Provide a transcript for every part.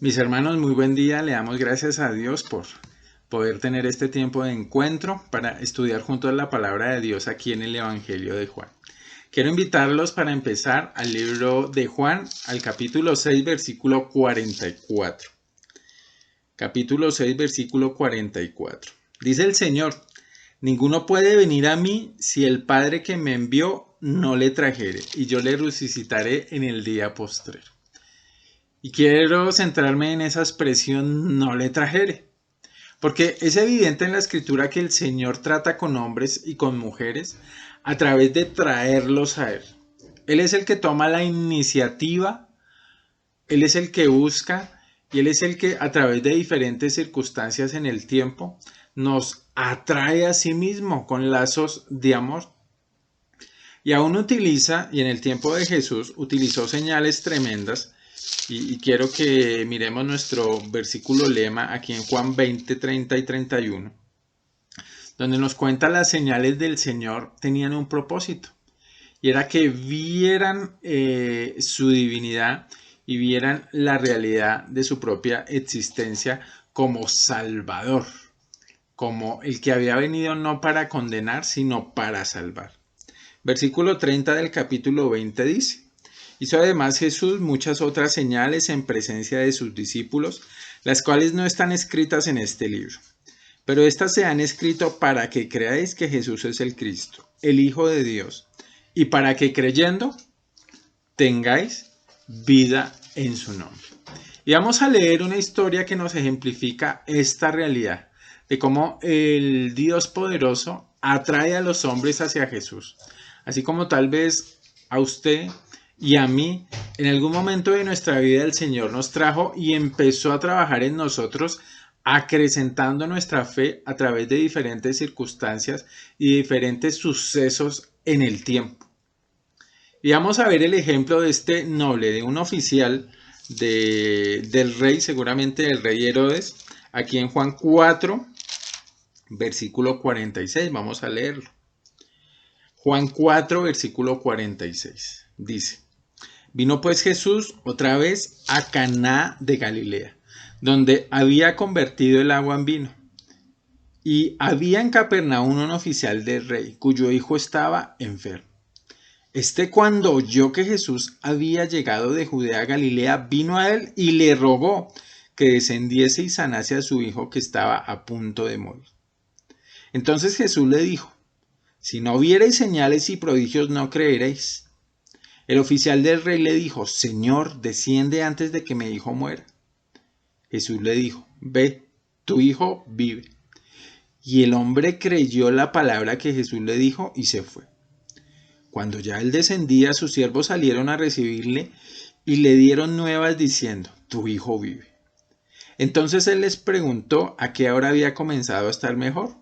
Mis hermanos, muy buen día. Le damos gracias a Dios por poder tener este tiempo de encuentro para estudiar juntos la palabra de Dios aquí en el Evangelio de Juan. Quiero invitarlos para empezar al libro de Juan, al capítulo 6, versículo 44. Capítulo 6, versículo 44. Dice el Señor: ninguno puede venir a mí si el Padre que me envió no le trajere, y yo le resucitaré en el día postrero. Y quiero centrarme en esa expresión no le trajere, porque es evidente en la escritura que el Señor trata con hombres y con mujeres a través de traerlos a Él. Él es el que toma la iniciativa, Él es el que busca y Él es el que a través de diferentes circunstancias en el tiempo nos atrae a sí mismo con lazos de amor. Y aún utiliza, y en el tiempo de Jesús utilizó señales tremendas. Y quiero que miremos nuestro versículo lema aquí en Juan 20, 30 y 31, donde nos cuenta las señales del Señor tenían un propósito, y era que vieran su divinidad y vieran la realidad de su propia existencia como Salvador, como el que había venido no para condenar, sino para salvar. Versículo 30 del capítulo 20 dice: hizo además Jesús muchas otras señales en presencia de sus discípulos, las cuales no están escritas en este libro. Pero estas se han escrito para que creáis que Jesús es el Cristo, el Hijo de Dios, y para que creyendo tengáis vida en su nombre. Y vamos a leer una historia que nos ejemplifica esta realidad, de cómo el Dios poderoso atrae a los hombres hacia Jesús. Así como tal vez a usted y a mí, en algún momento de nuestra vida el Señor nos trajo y empezó a trabajar en nosotros, acrecentando nuestra fe a través de diferentes circunstancias y diferentes sucesos en el tiempo. Y vamos a ver el ejemplo de este noble, de un oficial del rey, seguramente del rey Herodes, aquí en Juan 4, versículo 46. Vamos a leerlo. Juan 4, versículo 46. Dice: vino pues Jesús otra vez a Caná de Galilea, donde había convertido el agua en vino. Y había en Capernaum un oficial del rey, cuyo hijo estaba enfermo. Cuando oyó que Jesús había llegado de Judea a Galilea, vino a él y le rogó que descendiese y sanase a su hijo, que estaba a punto de morir. Entonces Jesús le dijo: si no viereis señales y prodigios, no creeréis. El oficial del rey le dijo: Señor, desciende antes de que mi hijo muera. Jesús le dijo: ve, tu hijo vive. Y el hombre creyó la palabra que Jesús le dijo y se fue. Cuando ya él descendía, sus siervos salieron a recibirle y le dieron nuevas diciendo: tu hijo vive. Entonces él les preguntó a qué hora había comenzado a estar mejor,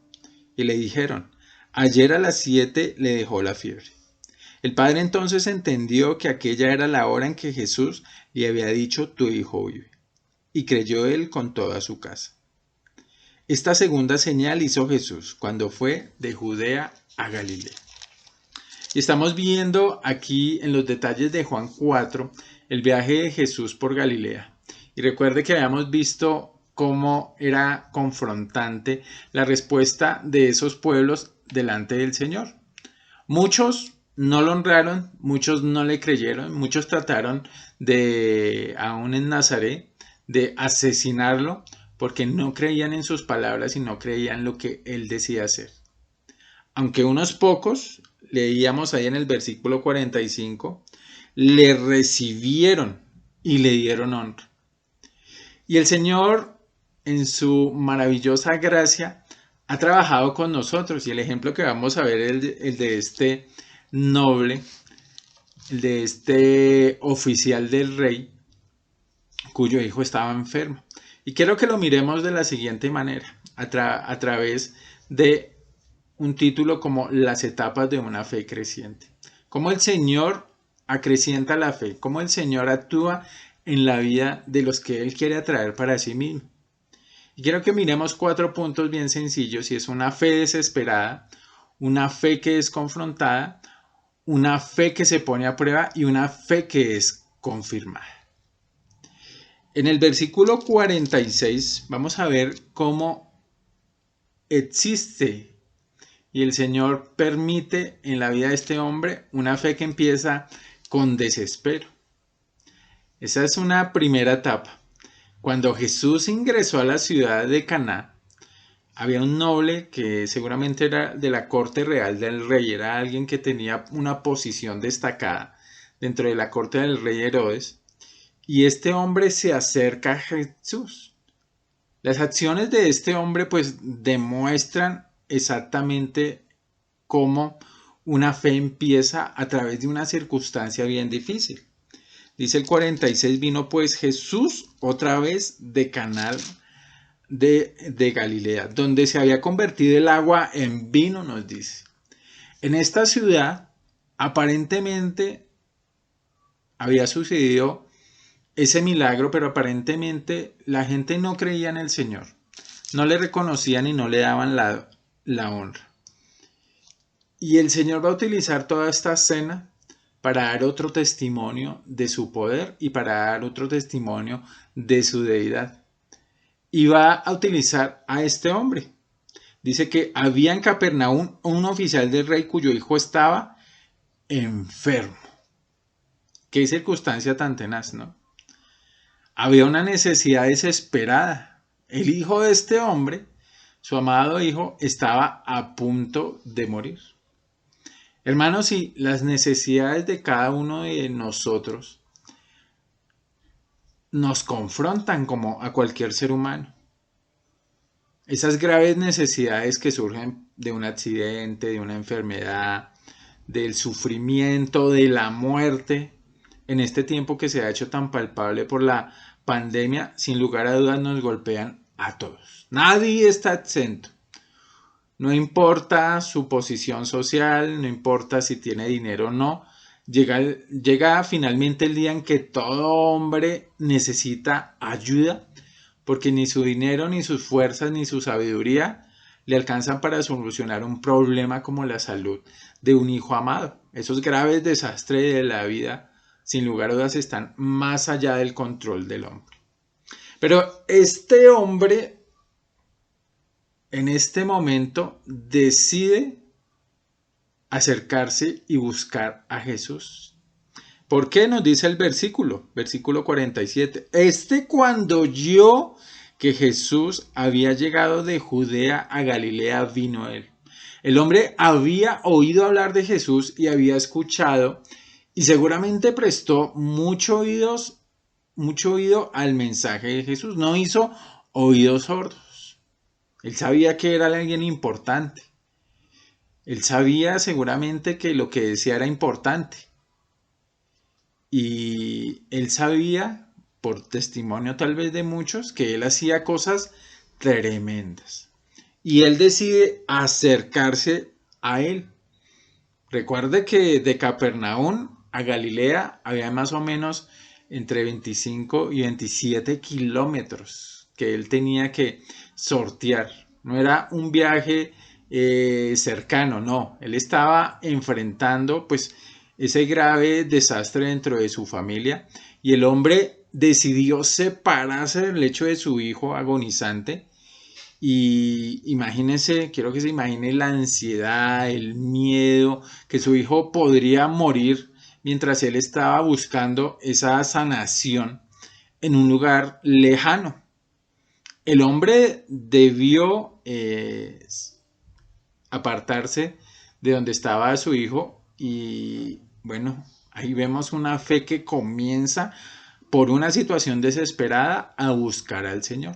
y le dijeron: ayer a las 7 le dejó la fiebre. El padre entonces entendió que aquella era la hora en que Jesús le había dicho: tu hijo vive, y creyó él con toda su casa. Esta segunda señal hizo Jesús cuando fue de Judea a Galilea. Y estamos viendo aquí en los detalles de Juan 4 el viaje de Jesús por Galilea. Y recuerde que habíamos visto cómo era confrontante la respuesta de esos pueblos delante del Señor. Muchos no lo honraron, muchos no le creyeron, muchos trataron de, aún en Nazaret, de asesinarlo porque no creían en sus palabras y no creían lo que él decía hacer. Aunque unos pocos, leíamos ahí en el versículo 45, le recibieron y le dieron honra. Y el Señor, en su maravillosa gracia, ha trabajado con nosotros, y el ejemplo que vamos a ver es el de este noble, el de este oficial del rey, cuyo hijo estaba enfermo. Y quiero que lo miremos de la siguiente manera, a través de un título como las etapas de una fe creciente. Cómo el Señor acrecienta la fe, cómo el Señor actúa en la vida de los que Él quiere atraer para sí mismo. Y quiero que miremos 4 puntos bien sencillos, y es una fe desesperada, una fe que es confrontada, una fe que se pone a prueba y una fe que es confirmada. En el versículo 46 vamos a ver cómo existe y el Señor permite en la vida de este hombre una fe que empieza con desespero. Esa es una primera etapa. Cuando Jesús ingresó a la ciudad de Caná, había un noble que seguramente era de la corte real del rey, era alguien que tenía una posición destacada dentro de la corte del rey Herodes, y este hombre se acerca a Jesús. Las acciones de este hombre pues demuestran exactamente cómo una fe empieza a través de una circunstancia bien difícil. Dice el 46, vino pues Jesús otra vez de Caná de Galilea, donde se había convertido el agua en vino, nos dice. En esta ciudad, aparentemente había sucedido ese milagro, pero aparentemente la gente no creía en el Señor. No le reconocían y no le daban la honra. Y el Señor va a utilizar toda esta escena para dar otro testimonio de su poder y para dar otro testimonio de su deidad. Y va a utilizar a este hombre. Dice que había en Capernaum un oficial del rey cuyo hijo estaba enfermo. Qué circunstancia tan tenaz, ¿no? Había una necesidad desesperada. El hijo de este hombre, su amado hijo, estaba a punto de morir. Hermanos, y las necesidades de cada uno de nosotros nos confrontan como a cualquier ser humano. Esas graves necesidades que surgen de un accidente, de una enfermedad, del sufrimiento, de la muerte, en este tiempo que se ha hecho tan palpable por la pandemia, sin lugar a dudas nos golpean a todos. Nadie está exento. No importa su posición social, no importa si tiene dinero o no, llega finalmente el día en que todo hombre necesita ayuda, porque ni su dinero, ni sus fuerzas, ni su sabiduría le alcanzan para solucionar un problema como la salud de un hijo amado. Esos graves desastres de la vida, sin lugar a dudas, están más allá del control del hombre. Pero este hombre, en este momento, decide acercarse y buscar a Jesús. ¿Por qué? Nos dice el versículo 47. Cuando oyó que Jesús había llegado de Judea a Galilea, vino a él. El hombre había oído hablar de Jesús y había escuchado y seguramente prestó mucho oído al mensaje de Jesús. No hizo oídos sordos. Él sabía que era alguien importante. Él sabía seguramente que lo que decía era importante. Y él sabía, por testimonio tal vez de muchos, que él hacía cosas tremendas. Y él decide acercarse a él. Recuerde que de Capernaum a Galilea había más o menos entre 25 y 27 kilómetros que él tenía que sortear. No era un viaje cercano, no. Él estaba enfrentando pues ese grave desastre dentro de su familia y el hombre decidió separarse del lecho de su hijo agonizante. Y imagínense, quiero que se imagine la ansiedad, el miedo, que su hijo podría morir mientras él estaba buscando esa sanación en un lugar lejano. El hombre debió apartarse de donde estaba su hijo y bueno, ahí vemos una fe que comienza por una situación desesperada a buscar al Señor.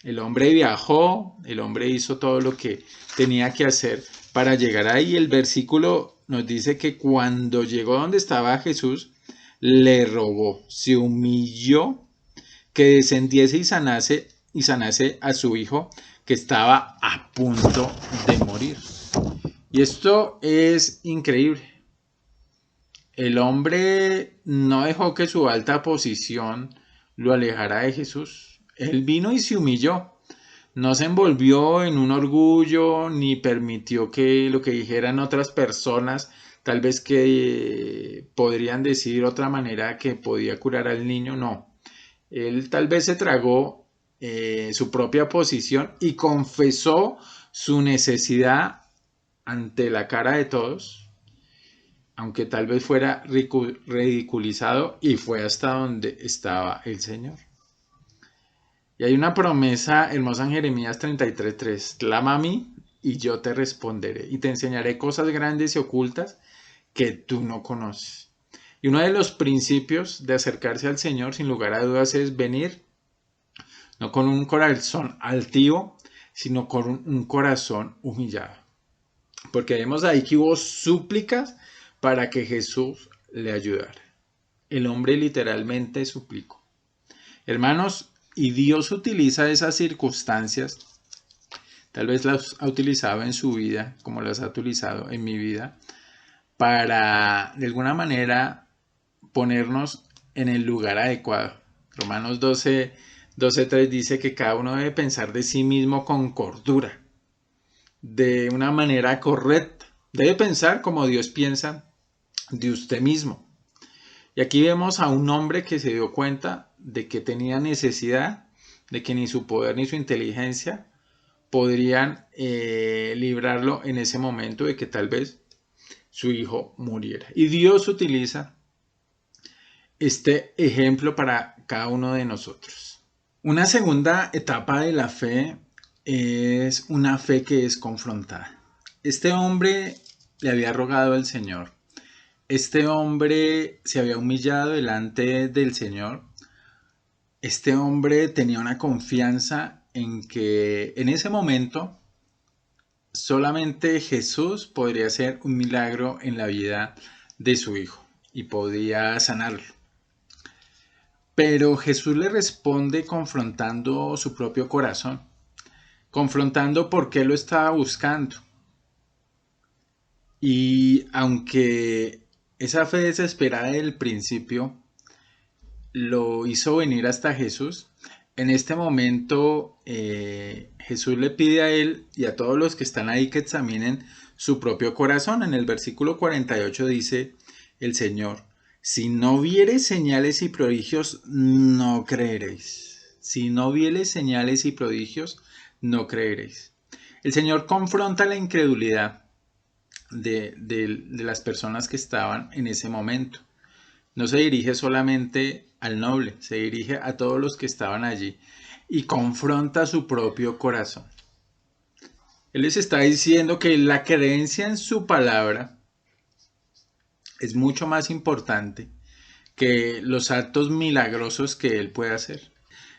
El hombre viajó, el hombre hizo todo lo que tenía que hacer para llegar ahí. El versículo nos dice que cuando llegó donde estaba Jesús, le rogó, se humilló, que descendiese y sanase a su hijo que estaba a punto de morir. Y esto es increíble. El hombre no dejó que su alta posición lo alejara de Jesús. Él vino y se humilló. No se envolvió en un orgullo ni permitió que lo que dijeran otras personas, tal vez que podrían decir otra manera que podía curar al niño, no. Él tal vez se tragó su propia posición y confesó su necesidad ante la cara de todos, aunque tal vez fuera ridiculizado, y fue hasta donde estaba el Señor. Y hay una promesa hermosa en Jeremías 33:3: clama a mí y yo te responderé y te enseñaré cosas grandes y ocultas que tú no conoces. Y uno de los principios de acercarse al Señor, sin lugar a dudas, es venir no con un corazón altivo, sino con un corazón humillado. Porque vemos ahí que hubo súplicas para que Jesús le ayudara. El hombre literalmente suplicó. Hermanos, y Dios utiliza esas circunstancias, tal vez las ha utilizado en su vida, como las ha utilizado en mi vida, para de alguna manera ponernos en el lugar adecuado. Romanos 12:3 dice que cada uno debe pensar de sí mismo con cordura, de una manera correcta. Debe pensar como Dios piensa de usted mismo. Y aquí vemos a un hombre que se dio cuenta de que tenía necesidad, de que ni su poder ni su inteligencia podrían librarlo en ese momento de que tal vez su hijo muriera. Y Dios utiliza este ejemplo para cada uno de nosotros. Una segunda etapa de la fe es una fe que es confrontada. Este hombre le había rogado al Señor. Este hombre se había humillado delante del Señor. Este hombre tenía una confianza en que en ese momento solamente Jesús podría hacer un milagro en la vida de su hijo y podía sanarlo. Pero Jesús le responde confrontando su propio corazón, confrontando por qué lo estaba buscando. Y aunque esa fe desesperada del principio lo hizo venir hasta Jesús, en este momento Jesús le pide a él y a todos los que están ahí que examinen su propio corazón. En el versículo 48 dice el Señor: si no viereis señales y prodigios, no creeréis. Si no viereis señales y prodigios, no creeréis. El Señor confronta la incredulidad de las personas que estaban en ese momento. No se dirige solamente al noble, se dirige a todos los que estaban allí y confronta su propio corazón. Él les está diciendo que la creencia en su palabra es mucho más importante que los actos milagrosos que él puede hacer.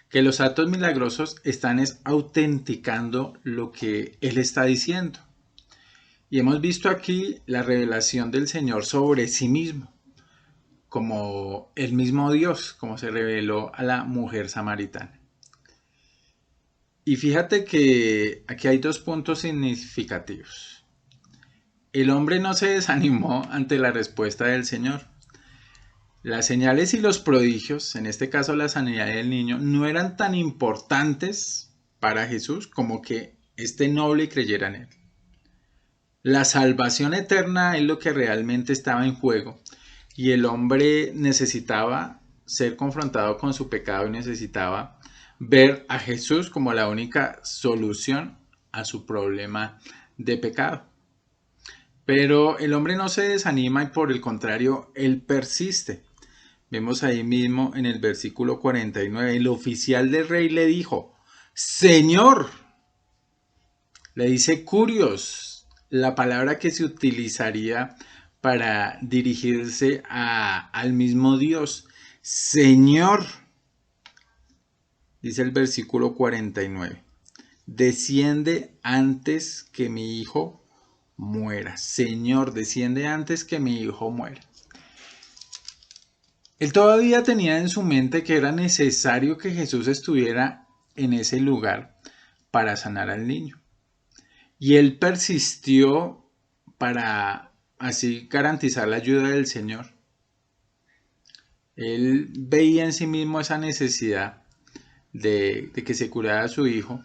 Que los actos milagrosos están autenticando lo que él está diciendo. Y hemos visto aquí la revelación del Señor sobre sí mismo, como el mismo Dios, como se reveló a la mujer samaritana. Y fíjate que aquí hay dos puntos significativos. El hombre no se desanimó ante la respuesta del Señor. Las señales y los prodigios, en este caso la sanidad del niño, no eran tan importantes para Jesús como que este noble creyera en él. La salvación eterna es lo que realmente estaba en juego, y el hombre necesitaba ser confrontado con su pecado y necesitaba ver a Jesús como la única solución a su problema de pecado. Pero el hombre no se desanima y por el contrario, él persiste. Vemos ahí mismo en el versículo 49, el oficial del rey le dijo: Señor, le dice curios, la palabra que se utilizaría para dirigirse al mismo Dios. Señor, dice el versículo 49, desciende antes que mi hijo muera. Señor, desciende antes que mi hijo muera. Él todavía tenía en su mente que era necesario que Jesús estuviera en ese lugar para sanar al niño. Y él persistió para así garantizar la ayuda del Señor. Él veía en sí mismo esa necesidad de que se curara a su hijo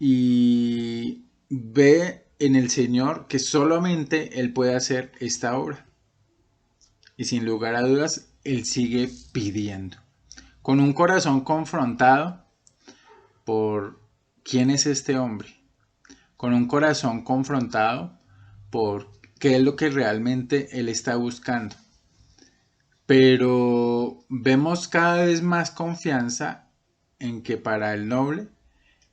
y ve en el Señor que solamente Él puede hacer esta obra. Y sin lugar a dudas, Él sigue pidiendo. con un corazón confrontado por quién es este hombre, con un corazón confrontado por qué es lo que realmente él está buscando. Pero vemos cada vez más confianza en que para el noble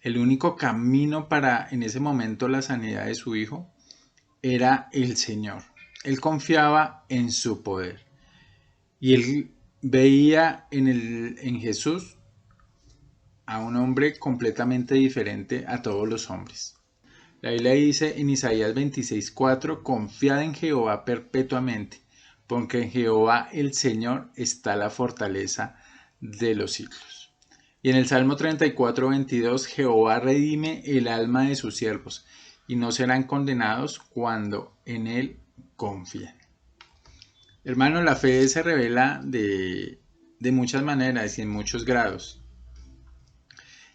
el único camino para en ese momento la sanidad de su hijo era el Señor. Él confiaba en su poder y él veía en Jesús a un hombre completamente diferente a todos los hombres. La Biblia dice en Isaías 26:4, confiad en Jehová perpetuamente, porque en Jehová el Señor está la fortaleza de los siglos. Y en el Salmo 34:22, Jehová redime el alma de sus siervos, y no serán condenados cuando en él confían. Hermano, la fe se revela de muchas maneras y en muchos grados.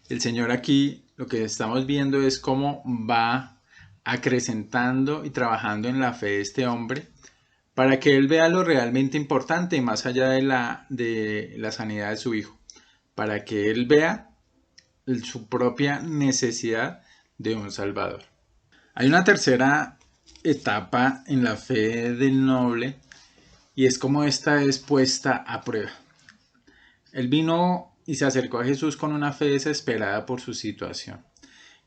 El Señor aquí lo que estamos viendo es cómo va acrecentando y trabajando en la fe de este hombre para que él vea lo realmente importante más allá de la sanidad de su hijo, para que él vea su propia necesidad de un Salvador. Hay una tercera etapa en la fe del noble y es como esta es puesta a prueba. Él vino y se acercó a Jesús con una fe desesperada por su situación.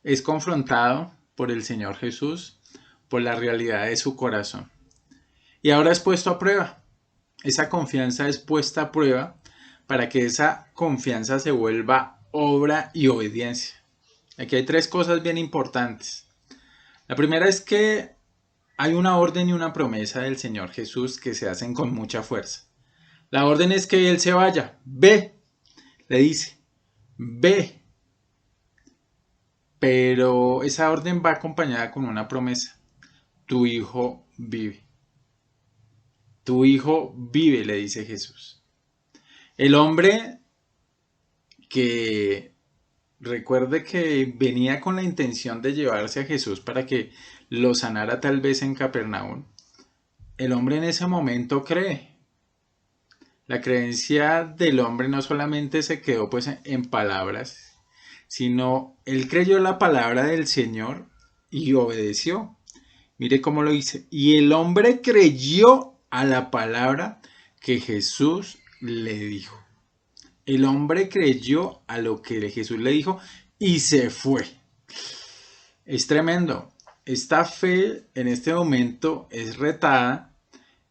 Es confrontado por el Señor Jesús por la realidad de su corazón. Y ahora es puesto a prueba. Esa confianza es puesta a prueba para que esa confianza se vuelva obra y obediencia. Aquí hay tres cosas bien importantes. La primera es que hay una orden y una promesa del Señor Jesús que se hacen con mucha fuerza. La orden es que Él se vaya. Ve, le dice, ve. Pero esa orden va acompañada con una promesa. Tu hijo vive. Tu hijo vive, le dice Jesús. El hombre que recuerde que venía con la intención de llevarse a Jesús para que lo sanara tal vez en Capernaum, el hombre en ese momento cree. La creencia del hombre no solamente se quedó pues en palabras, sino él creyó la palabra del Señor y obedeció. Mire cómo lo dice. Y el hombre creyó a la palabra que Jesús le dijo. El hombre creyó a lo que Jesús le dijo y se fue. Es tremendo. Esta fe en este momento es retada,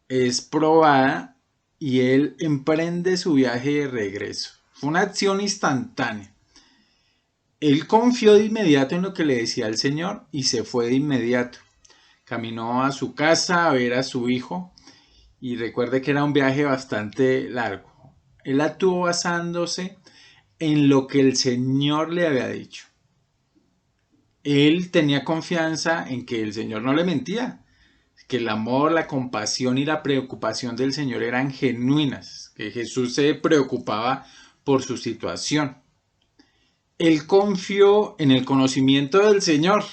es probada y él emprende su viaje de regreso. Fue una acción instantánea. Él confió de inmediato en lo que le decía el Señor y se fue de inmediato. Caminó a su casa a ver a su hijo y recuerde que era un viaje bastante largo. Él actuó basándose en lo que el Señor le había dicho. Él tenía confianza en que el Señor no le mentía, que el amor, la compasión y la preocupación del Señor eran genuinas, que Jesús se preocupaba por su situación. Él confió en el conocimiento del Señor.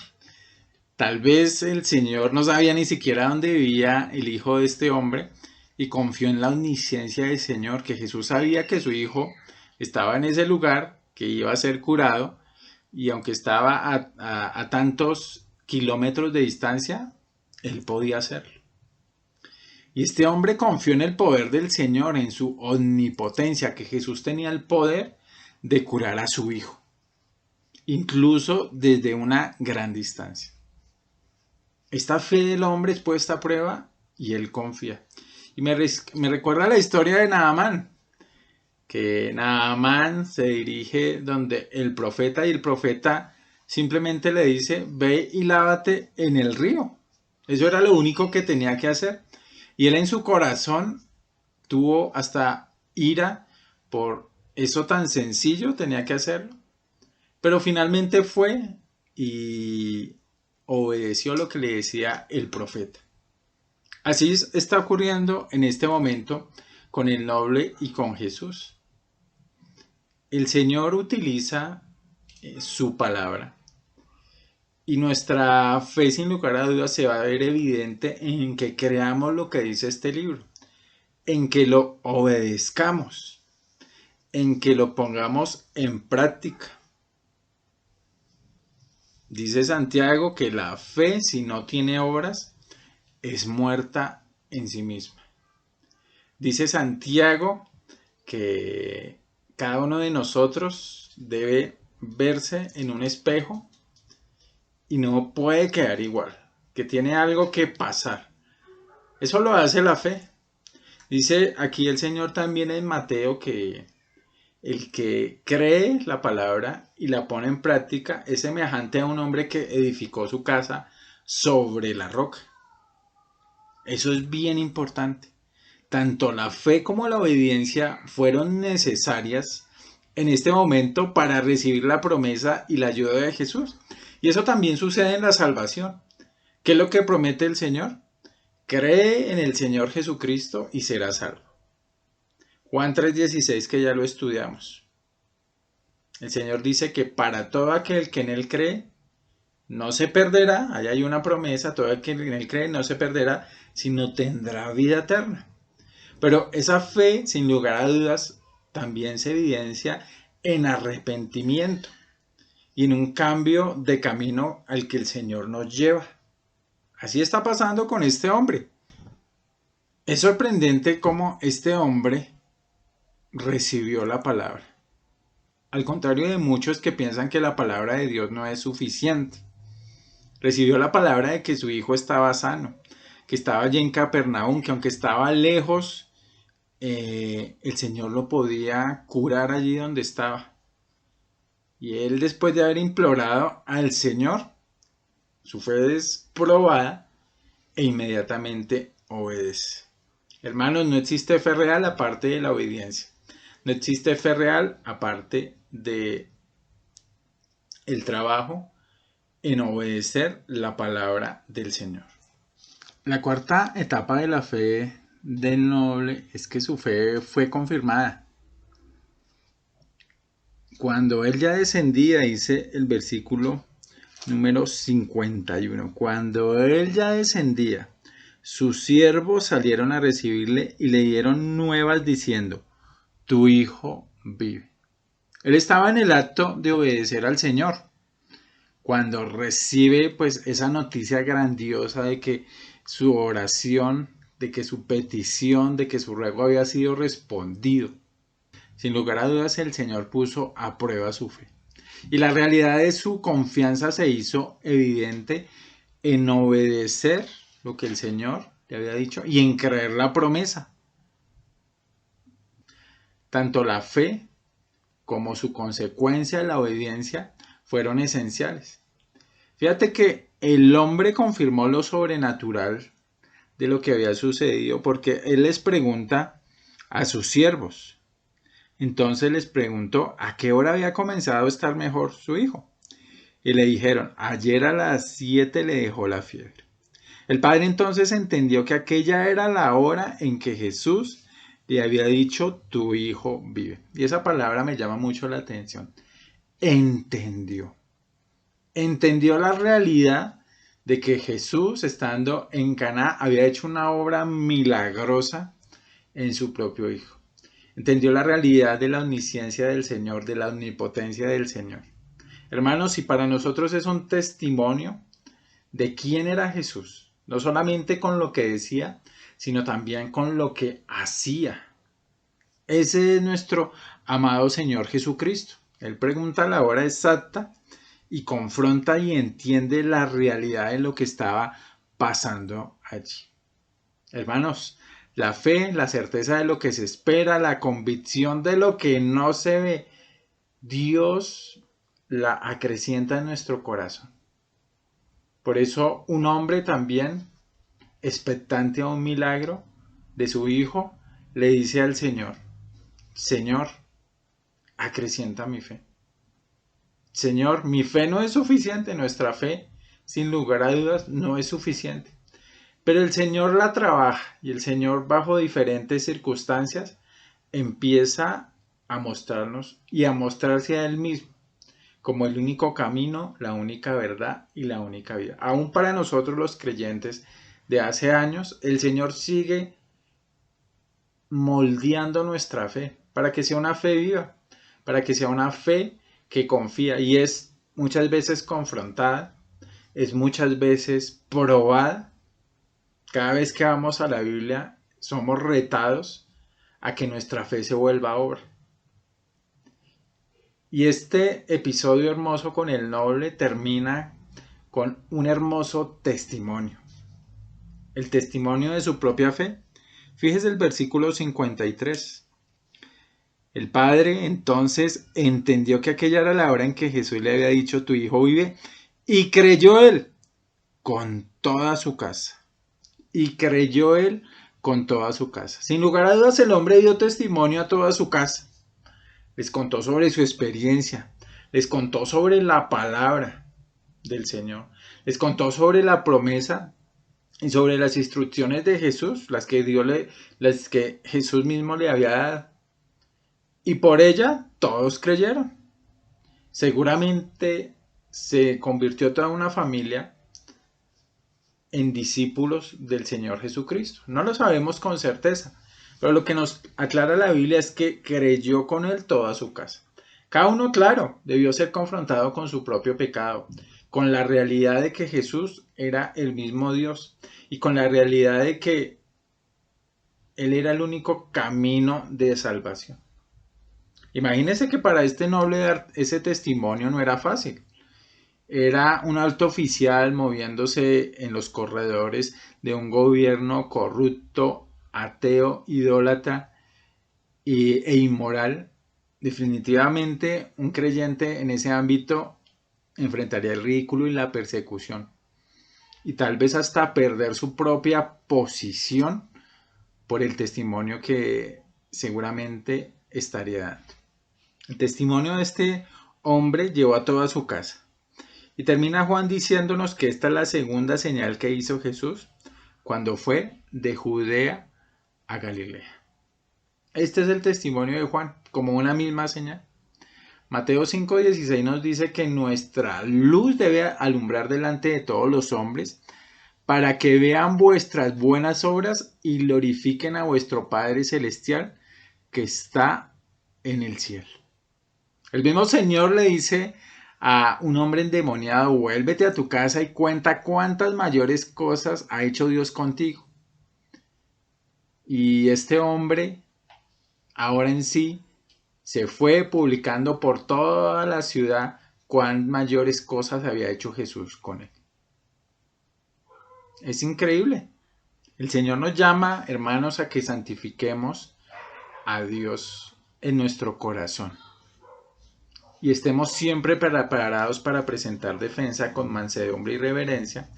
Tal vez el Señor no sabía ni siquiera dónde vivía el hijo de este hombre y confió en la omnisciencia del Señor, que Jesús sabía que su hijo estaba en ese lugar, que iba a ser curado y aunque estaba a tantos kilómetros de distancia, él podía hacerlo. Y este hombre confió en el poder del Señor, en su omnipotencia, que Jesús tenía el poder de curar a su hijo, incluso desde una gran distancia. Esta fe del hombre es puesta a prueba y él confía. Y me recuerda la historia de Naamán, que Naamán se dirige donde el profeta y el profeta simplemente le dice, ve y lávate en el río. Eso era lo único que tenía que hacer. Y él en su corazón tuvo hasta ira por eso tan sencillo, tenía que hacerlo. Pero finalmente fue y obedeció lo que le decía el profeta. Así está ocurriendo en este momento con el noble y con Jesús. El Señor utiliza su palabra y nuestra fe sin lugar a dudas se va a ver evidente en que creamos lo que dice este libro, en que lo obedezcamos, en que lo pongamos en práctica. Dice Santiago que la fe, si no tiene obras, es muerta en sí misma. Dice Santiago que cada uno de nosotros debe verse en un espejo y no puede quedar igual, que tiene algo que pasar. Eso lo hace la fe. Dice aquí el Señor también en Mateo que el que cree la palabra y la pone en práctica es semejante a un hombre que edificó su casa sobre la roca. Eso es bien importante. Tanto la fe como la obediencia fueron necesarias en este momento para recibir la promesa y la ayuda de Jesús. Y eso también sucede en la salvación. ¿Qué es lo que promete el Señor? Cree en el Señor Jesucristo y serás salvo. Juan 3:16, que ya lo estudiamos. El Señor dice que para todo aquel que en Él cree, no se perderá, ahí hay una promesa, todo aquel que en Él cree no se perderá, sino tendrá vida eterna. Pero esa fe, sin lugar a dudas, también se evidencia en arrepentimiento y en un cambio de camino al que el Señor nos lleva. Así está pasando con este hombre. Es sorprendente cómo este hombre recibió la palabra. Al contrario de muchos que piensan que la palabra de Dios no es suficiente. Recibió la palabra de que su hijo estaba sano, que estaba allí en Capernaum, que aunque estaba lejos, el Señor lo podía curar allí donde estaba. Y él, después de haber implorado al Señor, su fe es probada e inmediatamente obedece. Hermanos, no existe fe real aparte de la obediencia. No existe fe real aparte de el trabajo en obedecer la palabra del Señor. La cuarta etapa de la fe del noble es que su fe fue confirmada. Cuando él ya descendía, dice el versículo número 51, cuando él ya descendía, sus siervos salieron a recibirle y le dieron nuevas diciendo, tu hijo vive. Él estaba en el acto de obedecer al Señor. Cuando recibe pues esa noticia grandiosa de que su oración, de que su petición, de que su ruego había sido respondido. Sin lugar a dudas, el Señor puso a prueba su fe. Y la realidad de su confianza se hizo evidente en obedecer lo que el Señor le había dicho y en creer la promesa. Tanto la fe como su consecuencia, la obediencia, fueron esenciales. Fíjate que el hombre confirmó lo sobrenatural de lo que había sucedido porque él les pregunta a sus siervos. Entonces les preguntó a qué hora había comenzado a estar mejor su hijo. Y le dijeron, ayer a las 7 le dejó la fiebre. El padre entonces entendió que aquella era la hora en que Jesús le había dicho, tu hijo vive. Y esa palabra me llama mucho la atención. Entendió. Entendió la realidad de que Jesús, estando en Caná, había hecho una obra milagrosa en su propio hijo. Entendió la realidad de la omnisciencia del Señor, de la omnipotencia del Señor. Hermanos, si para nosotros es un testimonio de quién era Jesús, no solamente con lo que decía, sino también con lo que hacía. Ese es nuestro amado Señor Jesucristo. Él pregunta la hora exacta y confronta y entiende la realidad de lo que estaba pasando allí. Hermanos, la fe, la certeza de lo que se espera, la convicción de lo que no se ve, Dios la acrecienta en nuestro corazón. Por eso un hombre también, expectante a un milagro de su hijo, le dice al Señor, Señor, acrecienta mi fe. Señor, mi fe no es suficiente, nuestra fe, sin lugar a dudas, no es suficiente. Pero el Señor la trabaja y el Señor, bajo diferentes circunstancias, empieza a mostrarnos y a mostrarse a Él mismo como el único camino, la única verdad y la única vida. Aún para nosotros los creyentes de hace años, el Señor sigue moldeando nuestra fe. para que sea una fe viva, para que sea una fe que confía y es muchas veces confrontada, es muchas veces probada. Cada vez que vamos a la Biblia somos retados a que nuestra fe se vuelva obra. Y este episodio hermoso con el noble termina con un hermoso testimonio. El testimonio de su propia fe. Fíjese el versículo 53. El padre entonces entendió que aquella era la hora en que Jesús le había dicho: tu hijo vive, y creyó él con toda su casa. Y creyó él con toda su casa. Sin lugar a dudas, el hombre dio testimonio a toda su casa. Les contó sobre su experiencia, les contó sobre la palabra del Señor, les contó sobre la promesa y sobre las instrucciones de Jesús, las que Jesús mismo le había dado. Y por ella todos creyeron. Seguramente se convirtió toda una familia en discípulos del Señor Jesucristo. No lo sabemos con certeza, pero lo que nos aclara la Biblia es que creyó con él toda su casa. Cada uno, claro, debió ser confrontado con su propio pecado, con la realidad de que Jesús era el mismo Dios y con la realidad de que él era el único camino de salvación. Imagínense que para este noble dar ese testimonio no era fácil. Era un alto oficial moviéndose en los corredores de un gobierno corrupto, ateo, idólatra e inmoral. Definitivamente un creyente en ese ámbito enfrentaría el ridículo y la persecución. Y tal vez hasta perder su propia posición por el testimonio que seguramente estaría dando. El testimonio de este hombre llevó a toda su casa. Y termina Juan diciéndonos que esta es la segunda señal que hizo Jesús cuando fue de Judea a Galilea. Este es el testimonio de Juan, como una misma señal. Mateo 5:16 nos dice que nuestra luz debe alumbrar delante de todos los hombres para que vean vuestras buenas obras y glorifiquen a vuestro Padre Celestial que está en el cielo. El mismo Señor le dice a un hombre endemoniado: vuélvete a tu casa y cuenta cuántas mayores cosas ha hecho Dios contigo. Y este hombre, ahora en sí, se fue publicando por toda la ciudad cuán mayores cosas había hecho Jesús con él. Es increíble. El Señor nos llama, hermanos, a que santifiquemos a Dios en nuestro corazón y estemos siempre preparados para presentar defensa con mansedumbre y reverencia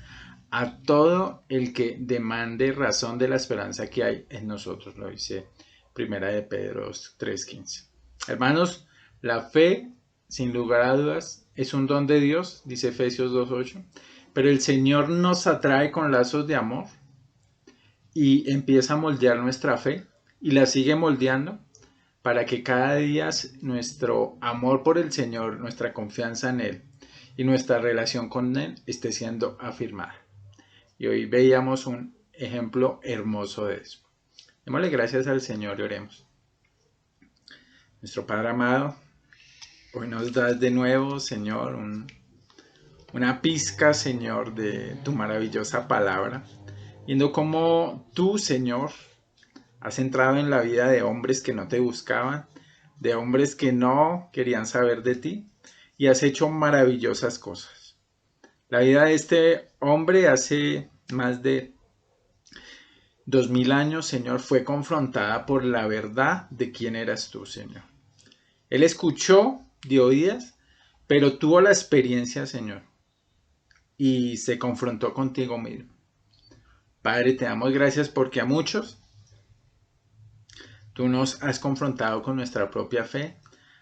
a todo el que demande razón de la esperanza que hay en nosotros, lo dice Primera de Pedro 3:15. Hermanos, la fe, sin lugar a dudas, es un don de Dios, dice Efesios 2:8, pero el Señor nos atrae con lazos de amor y empieza a moldear nuestra fe y la sigue moldeando para que cada día nuestro amor por el Señor, nuestra confianza en Él y nuestra relación con Él esté siendo afirmada. Y hoy veíamos un ejemplo hermoso de eso. Démosle gracias al Señor y oremos. Nuestro Padre amado, hoy nos das de nuevo, Señor, una pizca, Señor, de tu maravillosa palabra, viendo cómo tú, Señor, has entrado en la vida de hombres que no te buscaban, de hombres que no querían saber de ti, y has hecho maravillosas cosas. La vida de este hombre hace más de 2000 años, Señor, fue confrontada por la verdad de quién eras tú, Señor. Él escuchó de oídas, pero tuvo la experiencia, Señor, y se confrontó contigo mismo. Padre, te damos gracias porque a muchos tú nos has confrontado con nuestra propia fe,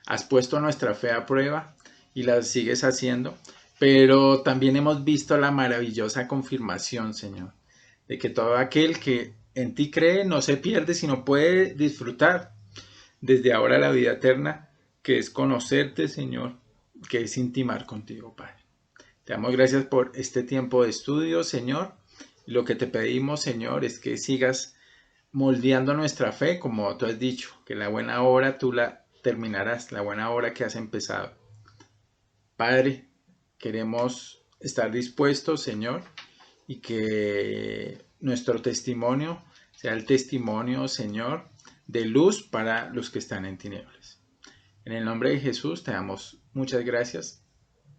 has puesto nuestra fe a prueba y la sigues haciendo, pero también hemos visto la maravillosa confirmación, Señor, de que todo aquel que en ti cree no se pierde, sino puede disfrutar desde ahora la vida eterna, que es conocerte, Señor, que es intimar contigo, Padre. Te damos gracias por este tiempo de estudio, Señor. Lo que te pedimos, Señor, es que sigas moldeando nuestra fe, como tú has dicho, que la buena obra tú la terminarás, la buena obra que has empezado. Padre, queremos estar dispuestos, Señor, y que nuestro testimonio sea el testimonio, Señor, de luz para los que están en tinieblas. En el nombre de Jesús te damos muchas gracias.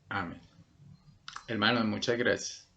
Amén. Hermanos, muchas gracias.